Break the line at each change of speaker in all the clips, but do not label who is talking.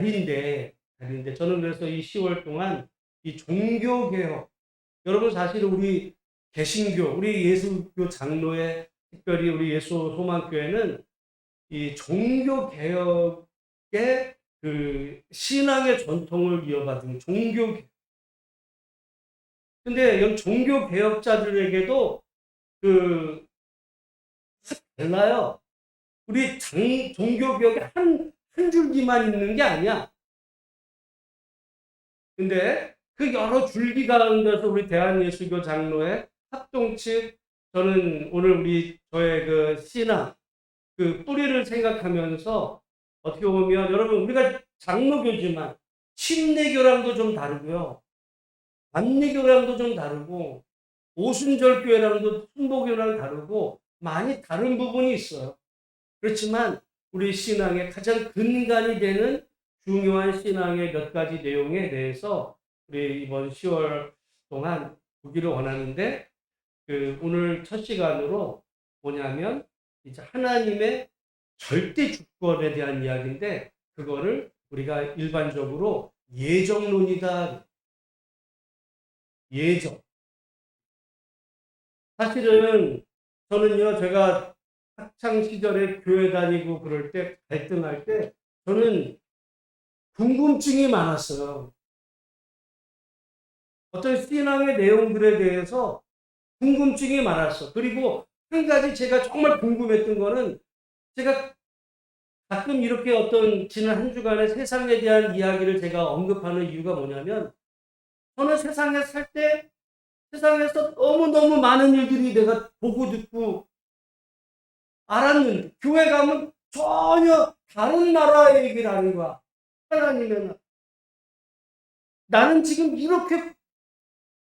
달인데 저는 그래서 이 10월 동안 이 종교개혁, 여러분 사실 우리 개신교, 우리 예수교 장로회, 특별히 우리 예수 소망교회는 이 종교개혁의 그 신앙의 전통을 이어받은 종교개혁. 근데 이런 종교개혁자들에게도 그 달라요. 우리 종교개혁의 한 줄기만 있는 게 아니야. 근데 그 여러 줄기 가운데서 우리 대한예수교 장로회 합동 측, 저는 오늘 저의 그 신앙, 그 뿌리를 생각하면서 어떻게 보면 여러분 우리가 장로교지만 침례교랑도 좀 다르고요. 감리교랑도 좀 다르고 오순절교회랑도 순복교랑 다르고 많이 다른 부분이 있어요. 그렇지만 우리 신앙의 가장 근간이 되는 중요한 신앙의 몇 가지 내용에 대해서 우리 이번 10월 동안 보기를 원하는데, 오늘 첫 시간으로 뭐냐면 이제 하나님의 절대 주권에 대한 이야기인데, 그거를 우리가 일반적으로 예정론이다. 예정. 사실은 저는요, 제가 학창 시절에 교회 다니고 그럴 때 갈등할 때 저는 궁금증이 많았어요. 어떤 신앙의 내용들에 대해서 궁금증이 많았어. 그리고 한 가지 제가 정말 궁금했던 거는, 제가 가끔 이렇게 어떤 지난 한 주간의 세상에 대한 이야기를 제가 언급하는 이유가 뭐냐면, 저는 세상에 살 때 세상에서 너무너무 많은 일들이 내가 보고 듣고 알았는데, 교회 가면 전혀 다른 나라의 얘기를 하는 거야. 하나님은 나는 지금 이렇게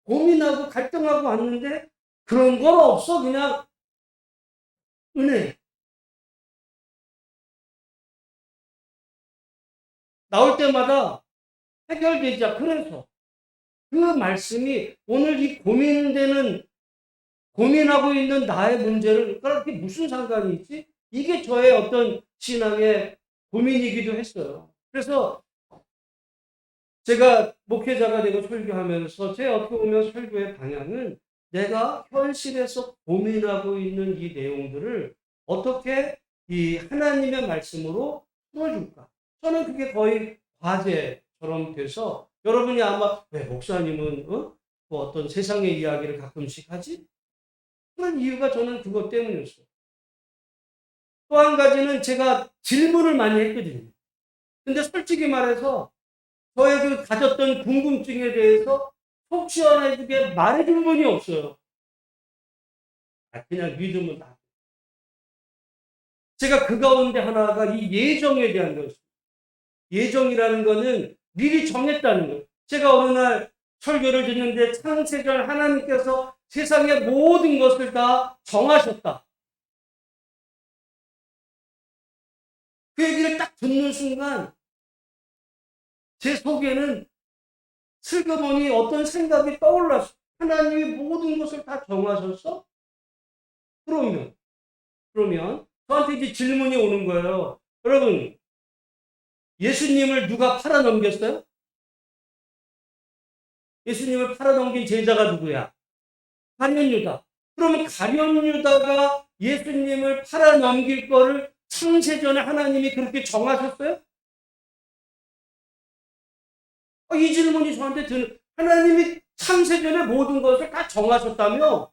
고민하고 갈등하고 왔는데 그런 건 없어. 그냥 은혜. 나올 때마다 해결되자. 그래서 그 말씀이 오늘 이 고민하고 있는 나의 문제를, 그렇게 무슨 상관이 있지? 이게 저의 어떤 신앙의 고민이기도 했어요. 그래서 제가 목회자가 되고 설교하면서 제 어떻게 보면 설교의 방향은, 내가 현실에서 고민하고 있는 이 내용들을 어떻게 이 하나님의 말씀으로 풀어줄까? 저는 그게 거의 과제처럼 돼서, 여러분이 아마 왜 목사님은 뭐 어떤 세상의 이야기를 가끔씩 하지? 그런 이유가 저는 그것 때문이었어요. 또 한 가지는 제가 질문을 많이 했거든요. 근데 솔직히 말해서 저의 그 가졌던 궁금증에 대해서 속 시원해지게 말해준 분이 없어요. 그냥 믿으면 다. 제가 그 가운데 하나가 이 예정에 대한 것입니다. 예정이라는 것은 미리 정했다는 것. 제가 어느 날 설교를 듣는데, 창세전 하나님께서 세상의 모든 것을 다 정하셨다. 그 얘기를 딱 듣는 순간 제 속에는 슬그머니 어떤 생각이 떠올랐어. 하나님이 모든 것을 다 정하셨어? 그러면 저한테 이제 질문이 오는 거예요. 여러분, 예수님을 누가 팔아넘겼어요? 예수님을 팔아넘긴 제자가 누구야? 가룟유다. 그러면 가룟유다가 예수님을 팔아넘길 거를 창세전에 하나님이 그렇게 정하셨어요? 이 질문이 저한테 드는, 하나님이 창세전에 모든 것을 다 정하셨다며?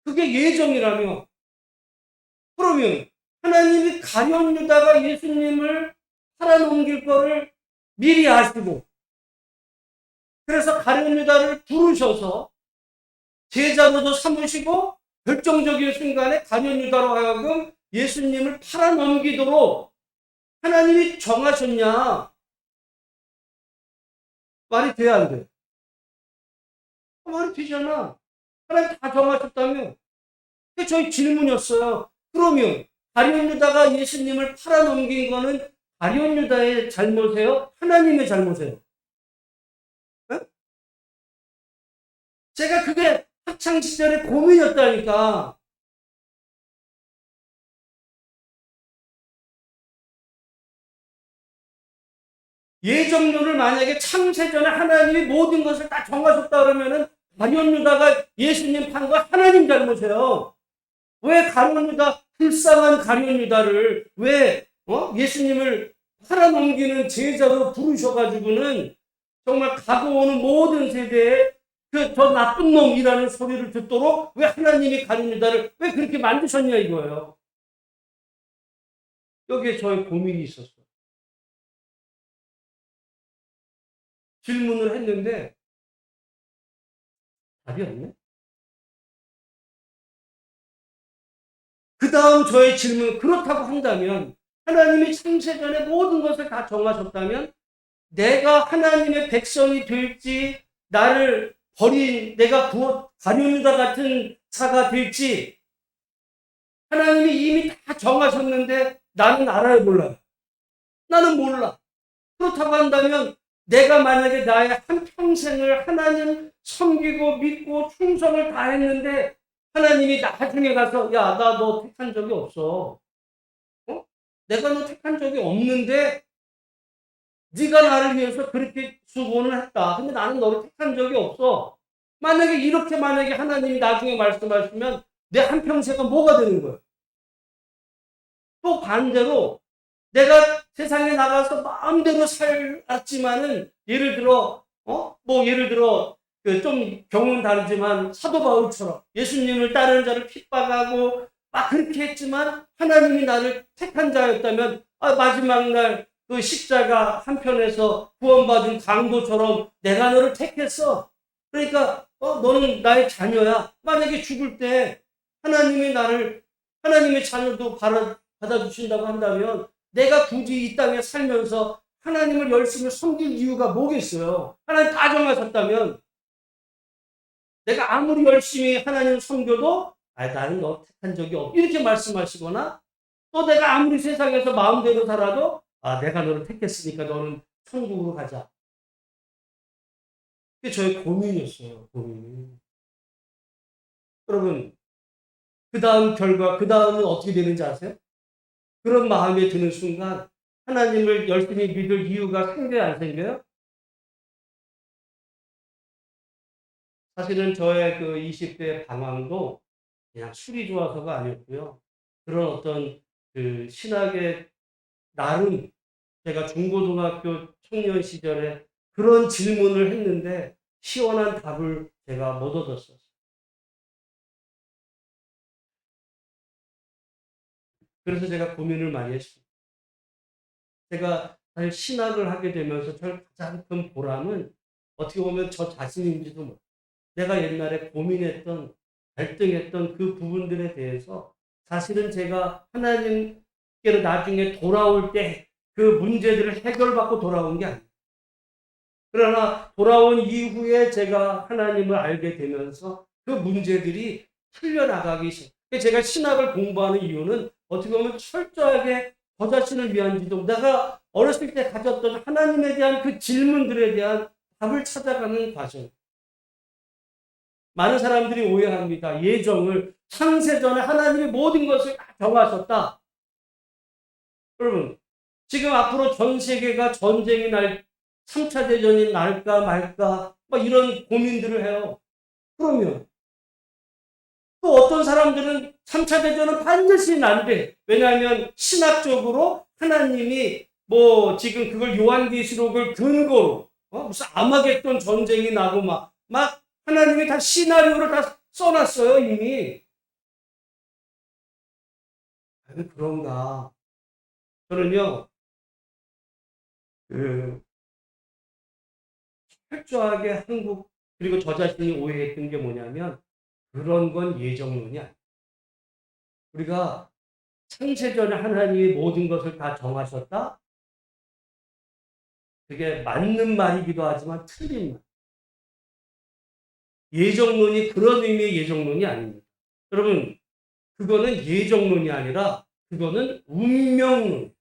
그게 예정이라며? 그러면 하나님이 가룟유다가 예수님을 팔아넘길 거를 미리 아시고, 그래서 가룟유다를 부르셔서 제자로도 삼으시고, 결정적인 순간에 가룟유다로 하여금 예수님을 팔아넘기도록 하나님이 정하셨냐? 말이 돼야 안 돼? 말이 되잖아. 하나님 다 정하셨다며. 그게 저희 질문이었어요. 그러면 가룟유다가 예수님을 팔아넘긴 거는 가룟유다의 잘못이에요? 하나님의 잘못이에요? 네? 제가 그게 학창시절에 고민이었다니까. 예정론을 만약에 창세전에 하나님이 모든 것을 다 정하셨다 그러면은 가룟 유다가 예수님 판 거 하나님 잘못이에요. 왜 가룟 유다, 불쌍한 가룟 유다를 왜 예수님을 팔아넘기는 제자로 부르셔가지고는 정말 가고 오는 모든 세대에 저 나쁜 놈이라는 소리를 듣도록 왜 하나님이 가룟 유다를 왜 그렇게 만드셨냐 이거예요. 여기에 저의 고민이 있었어요. 질문을 했는데 답이 없네. 그 다음 저의 질문, 그렇다고 한다면 하나님이 창세전에 모든 것을 다 정하셨다면 내가 하나님의 백성이 될지 나를 버린 내가 가룟 유다 같은 자가 될지 하나님이 이미 다 정하셨는데 나는 알아요 몰라요? 나는 몰라. 그렇다고 한다면 내가 만약에 나의 한평생을 하나님 섬기고 믿고 충성을 다했는데 하나님이 나중에 가서 야, 나 너 택한 적이 없어. 내가 너 택한 적이 없는데 네가 나를 위해서 그렇게 수고를 했다. 근데 나는 너를 택한 적이 없어. 만약에 하나님이 나중에 말씀하시면 내 한평생은 뭐가 되는 거예요? 또 반대로 내가 세상에 나가서 마음대로 살았지만은 예를 들어 그 좀 경우는 다르지만 사도 바울처럼 예수님을 따르는 자를 핍박하고 막 그렇게 했지만 하나님이 나를 택한 자였다면 마지막 날 그 십자가 한편에서 구원받은 강도처럼 내가 너를 택했어. 그러니까 너는 나의 자녀야. 만약에 죽을 때 하나님의 자녀도 받아주신다고 한다면 내가 굳이 이 땅에 살면서 하나님을 열심히 섬길 이유가 뭐겠어요? 하나님 다 정하셨다면 내가 아무리 열심히 하나님 섬겨도 나는 너 택한 적이 없어. 이렇게 말씀하시거나 또 내가 아무리 세상에서 마음대로 살아도 내가 너를 택했으니까 너는 천국으로 가자. 그게 저의 고민이었어요. 고민. 여러분 그 다음은 어떻게 되는지 아세요? 그런 마음이 드는 순간 하나님을 열심히 믿을 이유가 생겨요, 안 생겨요? 사실은 저의 그 20대 방황도 그냥 술이 좋아서가 아니었고요. 그런 어떤 그 신학의 나름 제가 중고등학교 청년 시절에 그런 질문을 했는데 시원한 답을 제가 못 얻었어요. 그래서 제가 고민을 많이 했습니다. 제가 사실 신학을 하게 되면서 저를 가장 큰 보람은 어떻게 보면 저 자신인지도 모르겠어요. 내가 옛날에 고민했던, 갈등했던 그 부분들에 대해서 사실은 제가 하나님께로 나중에 돌아올 때 그 문제들을 해결받고 돌아온 게 아니에요. 그러나 돌아온 이후에 제가 하나님을 알게 되면서 그 문제들이 풀려나가기 시작해요. 제가 신학을 공부하는 이유는 어떻게 보면 철저하게 저 자신을 위한 기도, 내가 어렸을 때 가졌던 하나님에 대한 그 질문들에 대한 답을 찾아가는 과정. 많은 사람들이 오해합니다. 예정을 창세전에 하나님이 모든 것을 다 정하셨다. 여러분, 지금 앞으로 전 세계가 전쟁이 3차 대전이 날까 말까 막 이런 고민들을 해요. 그러면 또 어떤 사람들은 3차 대전은 반드시 난대. 왜냐하면 신학적으로 하나님이 지금 그걸 요한계시록을 근거로 무슨 아마겟돈 전쟁이 나고 막 하나님이 다 시나리오를 다 써놨어요 이미. 그런가. 저는요 그 철저하게 한국 그리고 저 자신이 오해했던 게 뭐냐면 그런 건 예정론이 아니에요. 우리가 창세전에 하나님이 모든 것을 다 정하셨다? 그게 맞는 말이기도 하지만 틀린 말. 예정론이 그런 의미의 예정론이 아닙니다. 여러분, 그거는 예정론이 아니라 그거는 운명론.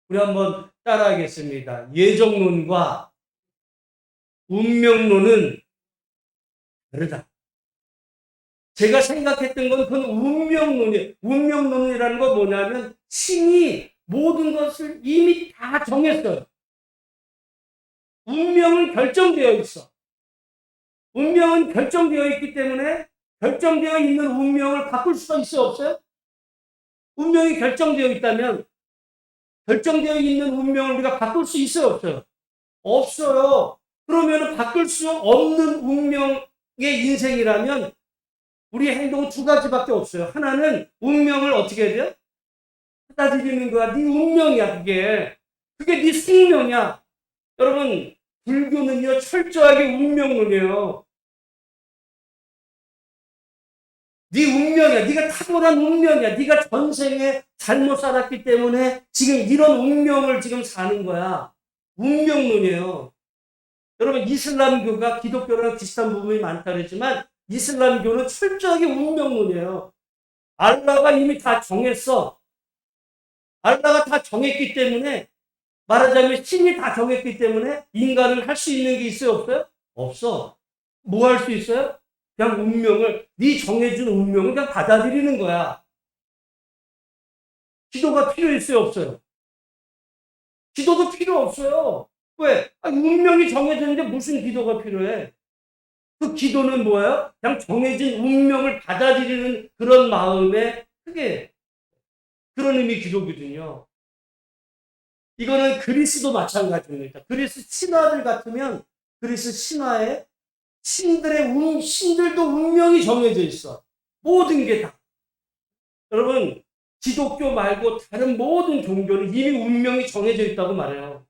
우리 한번 따라하겠습니다. 예정론과 운명론은 다르다. 제가 생각했던 건 그건 운명론이에요. 운명론이라는 건 뭐냐면 신이 모든 것을 이미 다 정했어요. 운명은 결정되어 있어. 운명은 결정되어 있기 때문에 결정되어 있는 운명을 바꿀 수가 있어요, 없어요? 운명이 결정되어 있다면 결정되어 있는 운명을 우리가 바꿀 수 있어요, 없어요? 없어요. 그러면 바꿀 수 없는 운명의 인생이라면 우리 행동은 두 가지밖에 없어요. 하나는 운명을 어떻게 해야 돼요? 받아들이는 거야. 네 운명이야, 그게. 그게 네 생명이야. 여러분, 불교는요, 철저하게 운명론이에요. 네 운명이야. 네가 타고난 운명이야. 네가 전생에 잘못 살았기 때문에 지금 이런 운명을 지금 사는 거야. 운명론이에요. 여러분, 이슬람교가 기독교랑 비슷한 부분이 많다 그랬지만 이슬람교는 철저하게 운명론이에요. 알라가 이미 다 정했어. 알라가 다 정했기 때문에 말하자면 신이 다 정했기 때문에 인간은 할 수 있는 게 있어요, 없어요? 없어. 뭐 할 수 있어요? 그냥 운명을, 네 정해준 운명을 그냥 받아들이는 거야. 기도가 필요했어요, 없어요? 기도도 필요 없어요. 왜? 운명이 정해졌는데 무슨 기도가 필요해? 그 기도는 뭐예요? 그냥 정해진 운명을 받아들이는 그런 마음에 그게 그런 의미 기도거든요. 이거는 그리스도 마찬가지입니다. 그리스 신화들 같으면 그리스 신화에 신들도 운명이 정해져 있어. 모든 게 다. 여러분, 기독교 말고 다른 모든 종교는 이미 운명이 정해져 있다고 말해요.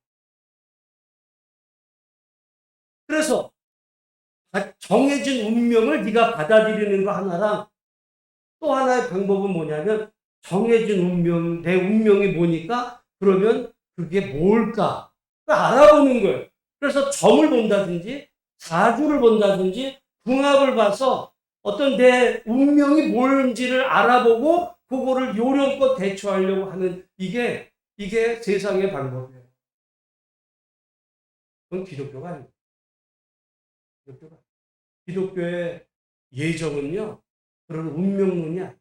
그래서 정해진 운명을 네가 받아들이는 거 하나랑 또 하나의 방법은 뭐냐면 정해진 운명, 내 운명이 뭐니까 그러면 그게 뭘까? 알아보는 거예요. 그래서 점을 본다든지 사주를 본다든지 궁합을 봐서 어떤 내 운명이 뭔지를 알아보고 그거를 요령껏 대처하려고 하는 이게 세상의 방법이에요. 그건 기독교가 아닙니다. 기독교의 예정은요, 그런 운명론이 아니에요.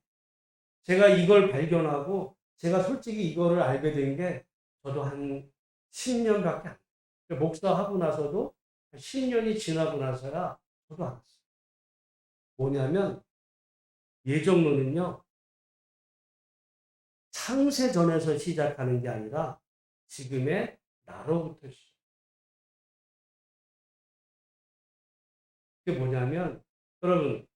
제가 이걸 발견하고, 제가 솔직히 이거를 알게 된 게, 저도 한 10년밖에 안 돼요. 목사하고 나서도 10년이 지나고 나서야 저도 알았어요. 뭐냐면, 예정론은요, 창세전에서 시작하는 게 아니라, 지금의 나로부터 시작. 그게 뭐냐면, 여러분,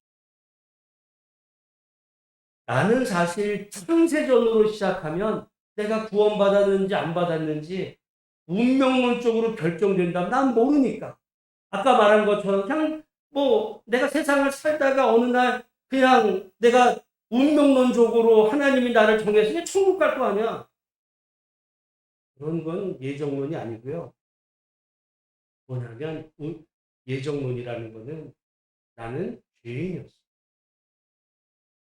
나는 사실 창세전으로 시작하면 내가 구원받았는지 안 받았는지 운명론적으로 결정된다면 난 모르니까. 아까 말한 것처럼 그냥 뭐 내가 세상을 살다가 어느 날 그냥 내가 운명론적으로 하나님이 나를 정했으니 천국 갈 거 아니야. 그런 건 예정론이 아니고요. 뭐냐면 예정론이라는 거는 나는 죄인이었어.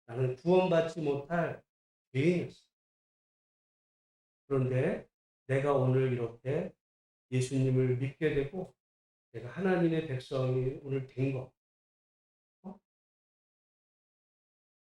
나는 구원받지 못할 죄인이었어. 그런데 내가 오늘 이렇게 예수님을 믿게 되고 내가 하나님의 백성이 오늘 된 거.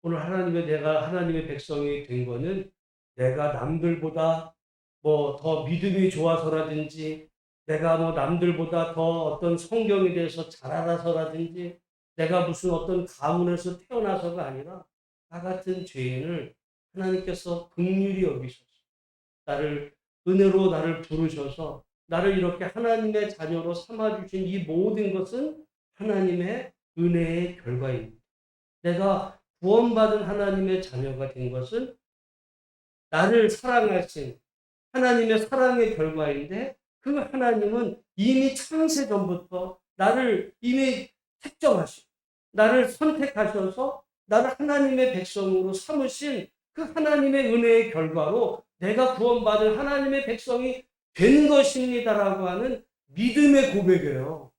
오늘 내가 하나님의 백성이 된 거는 내가 남들보다 뭐 더 믿음이 좋아서라든지 내가 뭐 남들보다 더 어떤 성경에 대해서 잘 알아서라든지 내가 무슨 어떤 가문에서 태어나서가 아니라 나 같은 죄인을 하나님께서 긍휼히 여기셔서 나를 은혜로 나를 부르셔서 나를 이렇게 하나님의 자녀로 삼아주신 이 모든 것은 하나님의 은혜의 결과입니다. 내가 구원받은 하나님의 자녀가 된 것은 나를 사랑하신 하나님의 사랑의 결과인데 그 하나님은 이미 창세 전부터 나를 이미 택정하시고 나를 선택하셔서 나를 하나님의 백성으로 삼으신 그 하나님의 은혜의 결과로 내가 구원받은 하나님의 백성이 된 것입니다라고 하는 믿음의 고백이에요.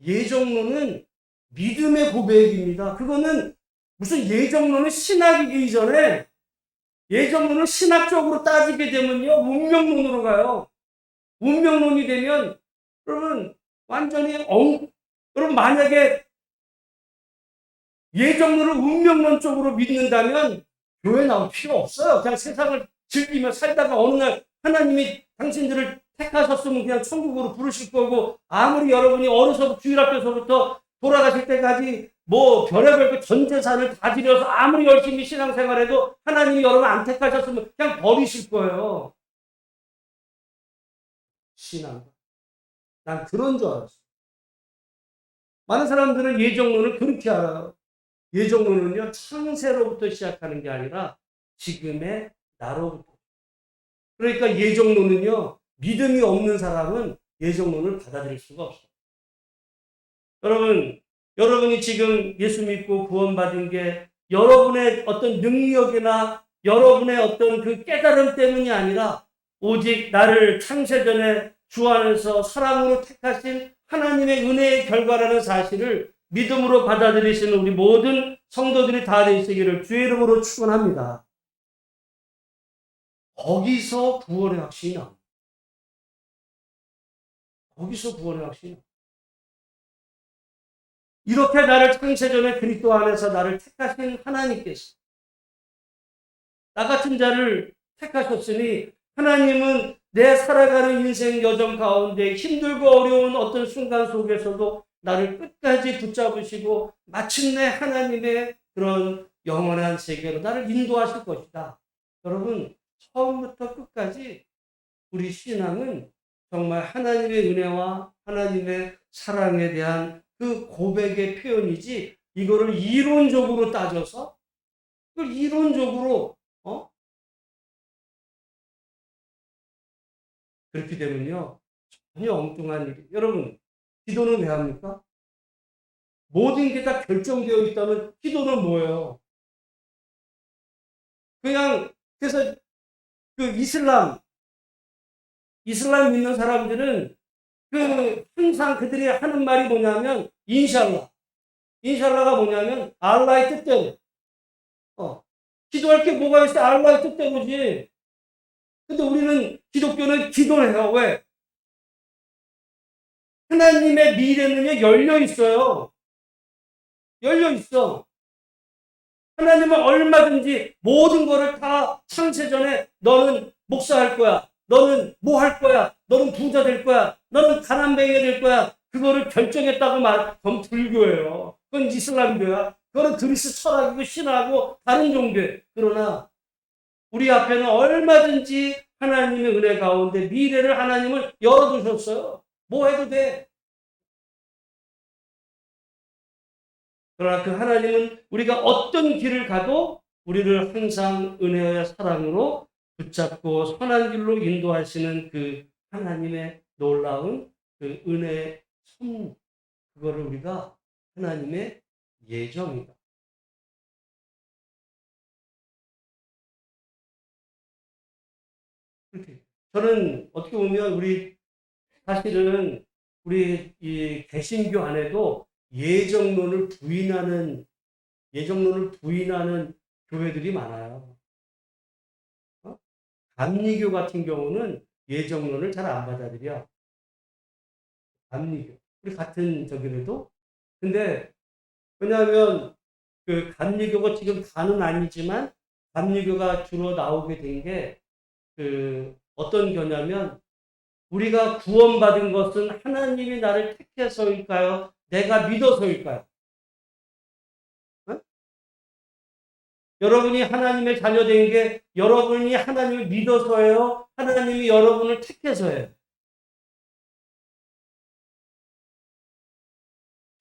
예정론은 믿음의 고백입니다. 그거는 무슨 예정론은 신학이기 전에 예정론은 신학적으로 따지게 되면요. 운명론으로 가요. 운명론이 되면 여러분 완전히 여러분 만약에 예정론을 운명론 쪽으로 믿는다면 교회 나올 필요 없어요. 그냥 세상을 즐기며 살다가 어느 날 하나님이 당신들을 택하셨으면 그냥 천국으로 부르실 거고, 아무리 여러분이 어려서 주일학교서부터 돌아가실 때까지 뭐 별의별 그 전 재산을 다 들여서 아무리 열심히 신앙생활해도 하나님이 여러분 안 택하셨으면 그냥 버리실 거예요. 신앙. 난 그런 줄 알았어. 많은 사람들은 예정론을 그렇게 알아요. 예정론은요, 창세로부터 시작하는 게 아니라 지금의 나로부터. 그러니까 예정론은요, 믿음이 없는 사람은 예정론을 받아들일 수가 없어요. 여러분이 지금 예수 믿고 구원받은 게 여러분의 어떤 능력이나 여러분의 어떤 그 깨달음 때문이 아니라 오직 나를 창세전에 주 안에서 사랑으로 택하신 하나님의 은혜의 결과라는 사실을 믿음으로 받아들이시는 우리 모든 성도들이 다 되시기를 주의 이름으로 축원합니다. 거기서 구원의 확신이 나옵니다. 거기서 구원의 확신이 나옵니다. 이렇게 나를 창세전에 그리스도 안에서 나를 택하신 하나님께서 나 같은 자를 택하셨으니 하나님은 내 살아가는 인생 여정 가운데 힘들고 어려운 어떤 순간 속에서도 나를 끝까지 붙잡으시고 마침내 하나님의 그런 영원한 세계로 나를 인도하실 것이다. 여러분, 처음부터 끝까지 우리 신앙은 정말 하나님의 은혜와 하나님의 사랑에 대한 그 고백의 표현이지, 이거를 이론적으로 따져서 그걸 이론적으로 그렇게 되면요 전혀 엉뚱한 일이. 여러분, 기도는 왜 합니까? 모든 게 다 결정되어 있다면 기도는 뭐예요? 그냥 그래서 그 이슬람 믿는 사람들은 그 항상 그들이 하는 말이 뭐냐면 인샬라가 뭐냐면 알라의 뜻대로. 기도할 게 뭐가 있어? 알라의 뜻대로지. 근데 우리는 기독교는 기도를 해요. 왜? 하나님의 미래는요 열려 있어요. 열려 있어. 하나님은 얼마든지 모든 거를 다 창세전에 너는 목사할 거야. 너는 뭐 할 거야. 너는 부자 될 거야. 너는 가난뱅이가 될 거야. 그거를 결정했다고 그건 불교예요. 그건 이슬람교야. 그거는 그리스 철학이고 신화고 다른 종교예요. 그러나 우리 앞에는 얼마든지 하나님의 은혜 가운데 미래를 하나님은 열어두셨어요. 뭐 해도 돼. 그러나 그 하나님은 우리가 어떤 길을 가도 우리를 항상 은혜와 사랑으로 붙잡고 선한 길로 인도하시는 그 하나님의 놀라운 그 은혜의 선, 그거를 우리가 하나님의 예정이다. 저는 어떻게 보면 사실은 우리 이 개신교 안에도 예정론을 부인하는 교회들이 많아요. 감리교 같은 경우는 예정론을 잘 안 받아들여. 감리교. 우리 같은 저기라도. 근데 왜냐하면 그 감리교가 지금 다는 아니지만 감리교가 주로 나오게 된 게 그 어떤 교냐면 우리가 구원받은 것은 하나님이 나를 택해서일까요? 내가 믿어서일까요? 어? 여러분이 하나님의 자녀된 게 여러분이 하나님을 믿어서예요? 하나님이 여러분을 택해서예요?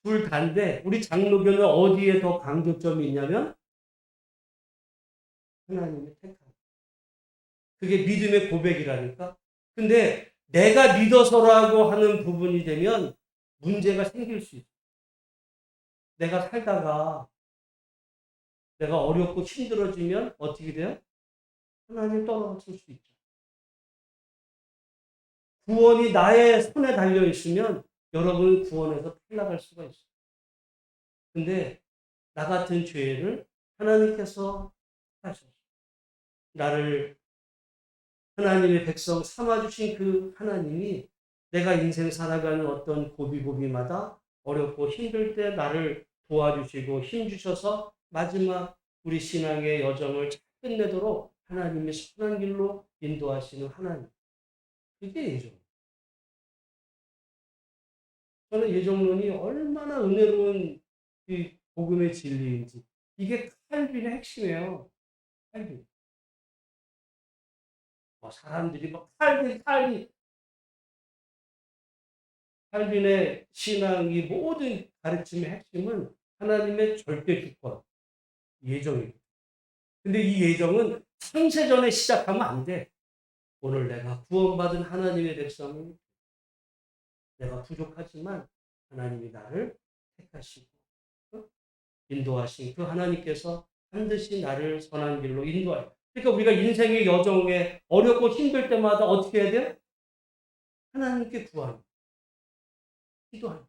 둘 다인데 우리 장로교는 어디에 더 강조점이 있냐면 하나님의 택함. 그게 믿음의 고백이라니까. 근데 내가 믿어서라고 하는 부분이 되면 문제가 생길 수 있어. 내가 살다가 내가 어렵고 힘들어지면 어떻게 돼요? 하나님 떨어질 수 있죠. 구원이 나의 손에 달려 있으면 여러분 구원에서 탈락할 수가 있어요. 근데 나 같은 죄를 하나님께서 하셨어요. 나를 하나님의 백성 삼아주신 그 하나님이 내가 인생 살아가는 어떤 고비고비마다 어렵고 힘들 때 나를 도와주시고 힘주셔서 마지막 우리 신앙의 여정을 잘 끝내도록 하나님의 선한 길로 인도하시는 하나님. 그게 예정. 저는 예정론이 얼마나 은혜로운 이 복음의 진리인지. 이게 칼빈의 핵심이에요. 칼빈. 뭐 사람들이 막 칼빈의 신앙이 모든 가르침의 핵심은 하나님의 절대 주권, 예정이에요. 근데 이 예정은 창세전에 시작하면 안 돼. 오늘 내가 구원받은 하나님의 백성은 내가 부족하지만 하나님이 나를 택하시고 인도하신 그 하나님께서 반드시 나를 선한 길로 인도하여. 그러니까 우리가 인생의 여정에 어렵고 힘들 때마다 어떻게 해야 돼요? 하나님께 구하는, 기도하는.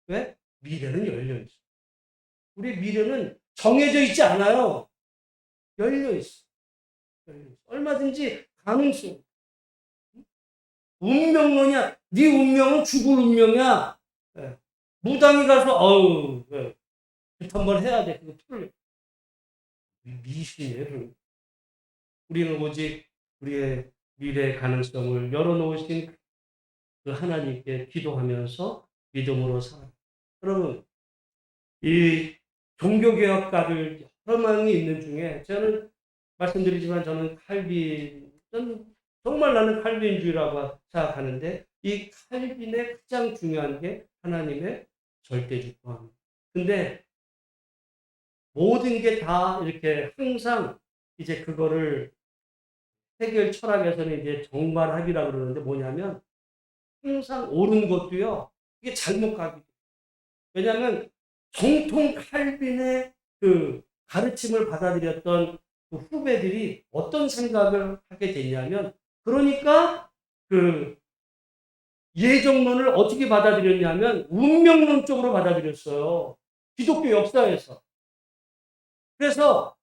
왜? 미래는 열려 있어. 우리 미래는 정해져 있지 않아요. 열려 있어. 열려 있어. 얼마든지 가능성. 운명론이야. 네 운명은 죽을 운명이야. 예. 무당이 가서 어우, 예. 한번 해야 돼. 그거 풀려. 미신이에요. 우리는 오직 우리의 미래의 가능성을 열어놓으신 그 하나님께 기도하면서 믿음으로 살아. 여러분, 이 종교개혁가들 여러 명이 있는 중에 저는 말씀드리지만 저는 정말 나는 칼빈주의라고 생각하는데 이 칼빈의 가장 중요한 게 하나님의 절대주권. 근데 모든 게 다 이렇게 항상 이제 그거를 해결 철학에서는 이제 정말합이라고 그러는데 뭐냐면 항상 옳은 것도요. 이게 잘못 가기. 왜냐하면 정통 칼빈의 그 가르침을 받아들였던 그 후배들이 어떤 생각을 하게 됐냐면 그러니까 그 예정론을 어떻게 받아들였냐면 운명론적으로 받아들였어요. 기독교 역사에서. 그래서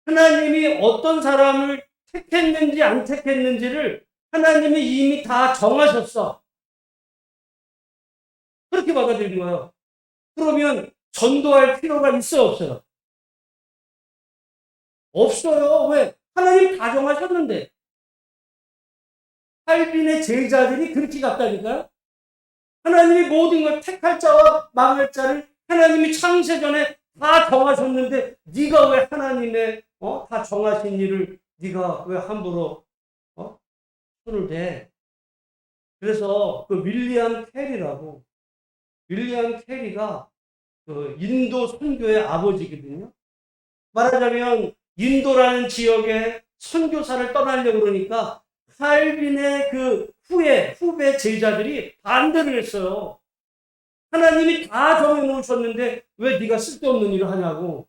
하나님이 어떤 사람을 택했는지 안 택했는지를 하나님이 이미 다 정하셨어. 그렇게 받아들인 거예요. 그러면 전도할 필요가 있어요, 없어요? 없어요. 왜? 하나님 다 정하셨는데. 칼빈의 제자들이 그렇게 갔다니까요. 하나님이 모든 걸 택할 자와 망할 자를 하나님이 창세전에 다 정하셨는데 네가 왜 하나님의 다 정하신 일을 네가 왜 함부로 손을 대? 그래서 그 윌리엄 캐리가 그 인도 선교의 아버지거든요. 말하자면 인도라는 지역에 선교사를 떠나려고 그러니까 칼빈의 그 후배 제자들이 반대를 했어요. 하나님이 다 정해놓으셨는데 왜 네가 쓸데없는 일을 하냐고.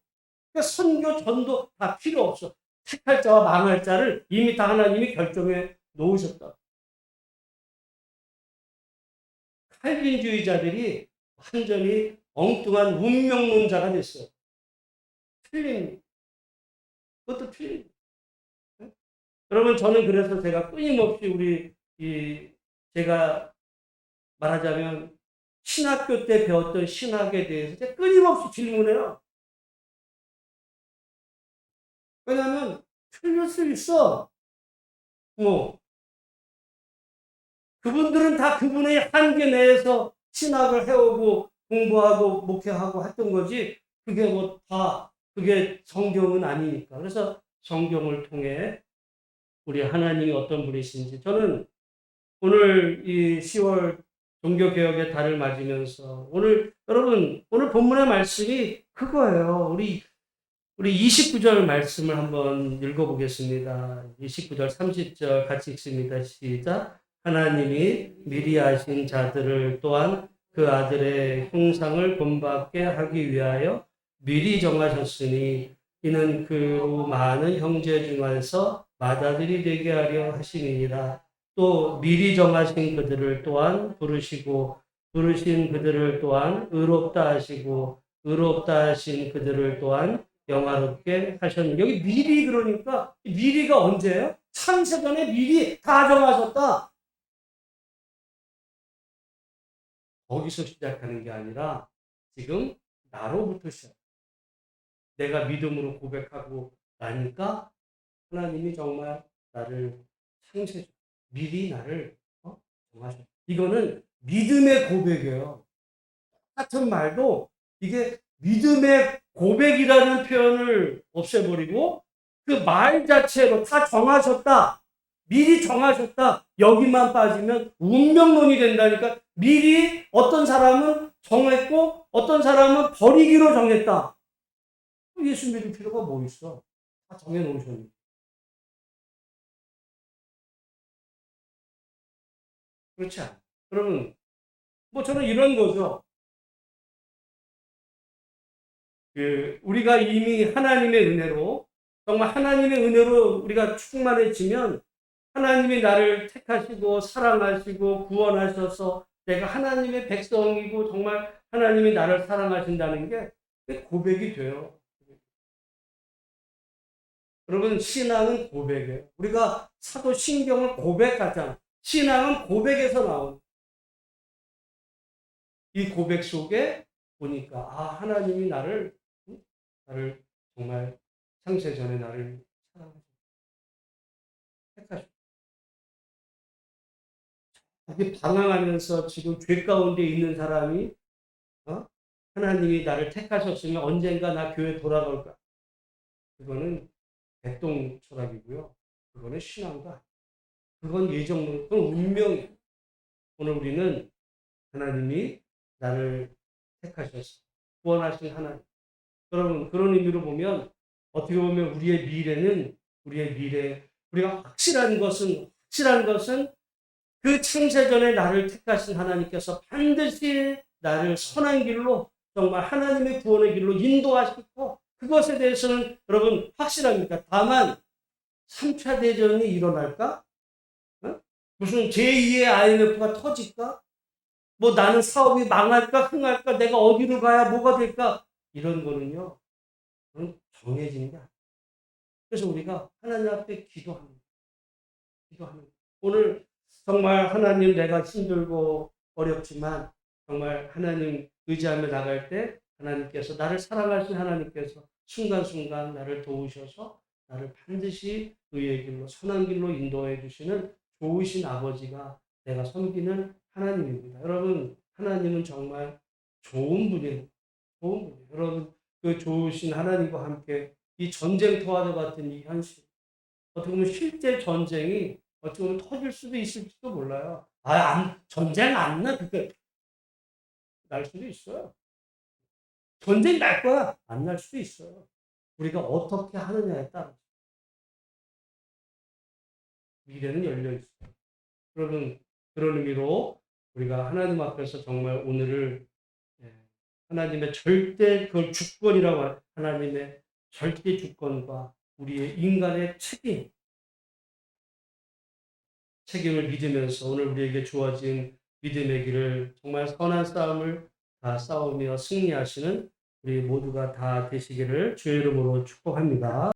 그러니까 선교 전도 다 필요 없어. 택할 자와 망할 자를 이미 다 하나님이 결정해 놓으셨다. 칼빈주의자들이 완전히 엉뚱한 운명론자가 됐어요. 틀린, 그것도 틀린. 여러분, 저는 그래서 제가 끊임없이 제가 말하자면 신학교 때 배웠던 신학에 대해서 제가 끊임없이 질문해요. 왜냐하면 틀릴 수 있어. 뭐, 그분들은 다 그분의 한계 내에서 신학을 해오고 공부하고 목회하고 했던 거지, 그게 그게 성경은 아니니까. 그래서 성경을 통해 우리 하나님이 어떤 분이신지 저는 오늘 이 10월 종교개혁의 달을 맞으면서 여러분 오늘 본문의 말씀이 그거예요. 우리 29절 말씀을 한번 읽어보겠습니다. 29절 30절 같이 읽습니다. 시작. 하나님이 미리 아신 자들을 또한 그 아들의 형상을 본받게 하기 위하여 미리 정하셨으니 이는 그 많은 형제 중에서 맏아들이 되게 하려 하심이니라. 또 미리 정하신 그들을 또한 부르시고 부르신 그들을 또한 의롭다 하시고 의롭다 하신 그들을 또한 영화롭게 하셨는데 여기 미리 그러니까 미리가 언제예요? 창세전에 미리 다 정하셨다. 거기서 시작하는 게 아니라 지금 나로부터 시작. 내가 믿음으로 고백하고 나니까 하나님이 정말 나를 창세전 미리 나를 정하셨다. 이거는 믿음의 고백이에요. 같은 말도 이게 믿음의 고백이라는 표현을 없애버리고 그 말 자체로 다 정하셨다. 미리 정하셨다. 여기만 빠지면 운명론이 된다니까. 미리 어떤 사람은 정했고 어떤 사람은 버리기로 정했다. 예수 믿을 필요가 뭐 있어? 다 정해놓으셨는데. 그렇지 않아. 그러면 뭐 저는 이런 거죠. 우리가 이미 하나님의 은혜로 정말 하나님의 은혜로 우리가 충만해지면 하나님이 나를 택하시고 사랑하시고 구원하셔서 내가 하나님의 백성이고 정말 하나님이 나를 사랑하신다는 게 고백이 돼요. 여러분 신앙은 고백이에요. 우리가 사도신경을 고백하잖아. 신앙은 고백에서 나온 이 고백 속에 보니까 하나님이 나를 정말 창세전에 나를 사랑하셨고 택하셨고 이게 방황하면서 지금 죄 가운데 있는 사람이 어? 하나님이 나를 택하셨으면 언젠가 나 교회 돌아갈까? 그거는 백동 철학이고요. 그거는 신앙도 아니에요. 그건 예정론, 그건 운명이에요. 오늘 우리는 하나님이 나를 택하셨어. 구원하신 하나님. 여러분, 그런 의미로 보면, 어떻게 보면 우리의 미래, 우리가 확실한 것은 그 창세전에 나를 택하신 하나님께서 반드시 나를 선한 길로, 정말 하나님의 구원의 길로 인도하시고, 그것에 대해서는 여러분 확실합니다. 다만, 3차 대전이 일어날까? 어? 무슨 제2의 IMF가 터질까? 뭐 나는 사업이 망할까, 흥할까, 내가 어디로 가야 뭐가 될까? 이런 거는요, 정해지는 게 아니에요. 그래서 우리가 하나님 앞에 기도하는. 오늘 정말 하나님 내가 힘들고 어렵지만 정말 하나님 의지하며 나갈 때 하나님께서 나를 사랑하신 하나님께서 순간순간 나를 도우셔서 나를 반드시 의의 길로 선한 길로 인도해 주시는 좋으신 아버지가 내가 섬기는 하나님입니다. 여러분 하나님은 정말 좋은 분이에요. 좋은 분이에요. 여러분 그 좋으신 하나님과 함께 이 전쟁터와 같은 이 현실 어떻게 보면 실제 전쟁이 어떻게 보면 터질 수도 있을지도 몰라요. 전쟁 안 나? 그게 날 수도 있어요. 전쟁 날 거야? 안 날 수도 있어요. 우리가 어떻게 하느냐에 따라 미래는 열려 있어요. 그러면 그런 의미로 우리가 하나님 앞에서 정말 오늘을 예, 하나님의 절대 그 주권이라고 하나님의 절대 주권과 우리의 인간의 책임을 믿으면서 오늘 우리에게 주어진 믿음의 길을 정말 선한 싸움을 다 싸우며 승리하시는 우리 모두가 다 되시기를 주의 이름으로 축복합니다.